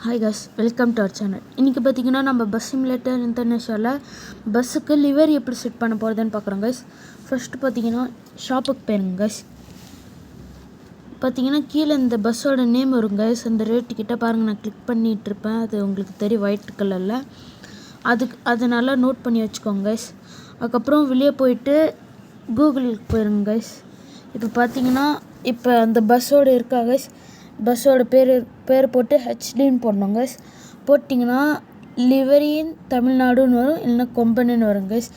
Hi guys, welcome to our channel. இன்றைக்கி பார்த்திங்கன்னா நம்ம பஸ் சிமுலேட்டர் இன்டர்நேஷனலில் பஸ்ஸுக்கு லிவர் எப்படி செட் பண்ண போகிறதுன்னு பார்க்குறோம் கைஸ். ஃபஸ்ட்டு பார்த்திங்கன்னா ஷாப்புக்கு போயிருங்க கைஸ். பார்த்திங்கன்னா கீழே இந்த பஸ்ஸோட நேம் வரும் கைஸ். அந்த ரேட்டு கிட்டே பாருங்கள், நான் கிளிக் பண்ணிகிட்ருப்பேன். அது உங்களுக்கு தெரியும் ஒயிட் கலரில். அது நல்லா நோட் பண்ணி வச்சுக்கோங்க கைஸ். அதுக்கப்புறம் வெளியே போயிட்டு கூகுளுக்கு போயிருங்க கைஸ். இப்போ பார்த்திங்கன்னா இப்போ அந்த பஸ்ஸோடு இருக்கா கைஸ். பஸ்ஸோட பேர் போட்டு ஹெச்டின்னு போடணும் கைஸ். போட்டிங்கன்னா லிவரியின் தமிழ்நாடுன்னு வரும், இல்லைன்னா கொம்பனுன்னு வரும் கைஸ்.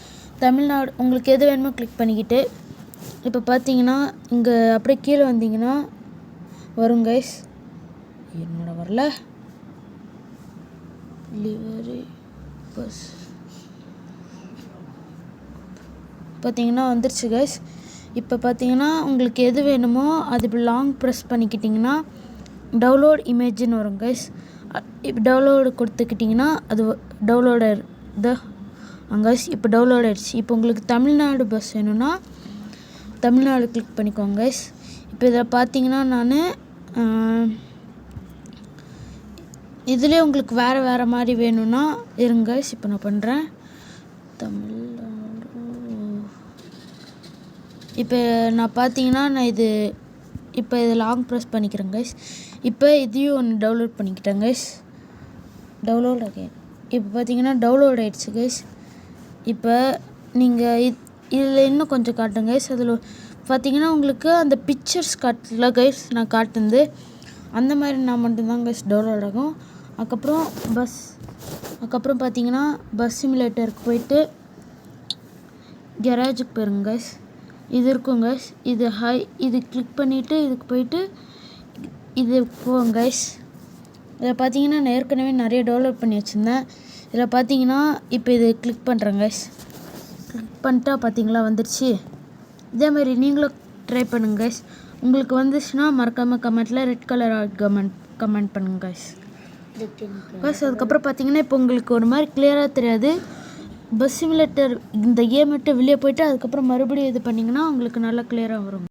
தமிழ்நாடு உங்களுக்கு எது வேணுமோ கிளிக் பண்ணிக்கிட்டு இப்போ பார்த்தீங்கன்னா இங்கே அப்படியே கீழே வந்தீங்கன்னா வரும் கைஸ். என்னோட வரல லிவரி பஸ் பார்த்தீங்கன்னா வந்துருச்சு கைஸ். இப்போ பார்த்தீங்கன்னா உங்களுக்கு எது வேணுமோ அது இப்போ லாங் ப்ரெஸ் பண்ணிக்கிட்டிங்கன்னா டவுன்லோட் இமேஜின்னு வரும் கைஸ். இப்போ டவுன்லோடு கொடுத்துக்கிட்டிங்கன்னா அது டவுன்லோட் கைஸ். இப்போ டவுன்லோட் ஆகிடுச்சு. இப்போ உங்களுக்கு தமிழ்நாடு பஸ் வேணும்னா தமிழ்நாடு கிளிக் பண்ணிக்கோங்க கைஸ். இப்போ இதில் பார்த்தீங்கன்னா நான் இதிலே உங்களுக்கு வேறு மாதிரி வேணும்னா இருங்க கைஸ். இப்போ நான் பண்ணுறேன் தமிழ்நாடு. இப்போ நான் பார்த்தீங்கன்னா நான் இப்போ இதை லாங் ப்ரெஸ் பண்ணிக்கிறேன் கைஸ். இப்போ இதையும் ஒன்று டவுன்லோட் பண்ணிக்கிட்டேன் கைஸ். டவுன்லோட் ஆகேன். இப்போ பார்த்தீங்கன்னா டவுன்லோட் ஆகிடுச்சு கைஸ். இப்போ நீங்கள் இதில் இன்னும் கொஞ்சம் காட்டுங்க கைஸ். அதில் பார்த்தீங்கன்னா உங்களுக்கு அந்த பிக்சர்ஸ் காட்டல கைஸ். நான் காட்டுந்து அந்த மாதிரி நான் மட்டும்தான் கைஸ் டவுன்லோட் ஆகும். அதுக்கப்புறம் பார்த்தீங்கன்னா பஸ் சிமுலேட்டருக்கு போயிட்டு கெராஜுக்கு போயிருங்க கைஸ். இது இருக்கும் கைஸ். இது கிளிக் பண்ணிவிட்டு இதுக்கு போயிட்டு இது போங்க கைஸ். இதில் பார்த்தீங்கன்னா நான் ஏற்கனவே நிறைய டவுன்லோட் பண்ணி வச்சுருந்தேன். இதில் பார்த்தீங்கன்னா இப்போ இது கிளிக் பண்ணுறேன் கைஸ். கிளிக் பண்ணிட்டா பார்த்தீங்களா வந்துடுச்சு. இதேமாதிரி நீங்களும் ட்ரை பண்ணுங்க கைஸ். உங்களுக்கு வந்துச்சுன்னா மறக்காமல் கமெண்ட்டில் ரெட் கலர் கமெண்ட் பண்ணுங்க கைஸ். அதுக்கப்புறம் பார்த்தீங்கன்னா இப்போ உங்களுக்கு ஒரு மாதிரி கிளியராக தெரியாது. பஸ் சிமுலேட்டர் இந்த கேம் விட்டு வெளியே போயிட்டு அதுக்கப்புறம் மறுபடியும் இது பண்ணிங்கன்னா உங்களுக்கு நல்லா கிளியராக வரும்.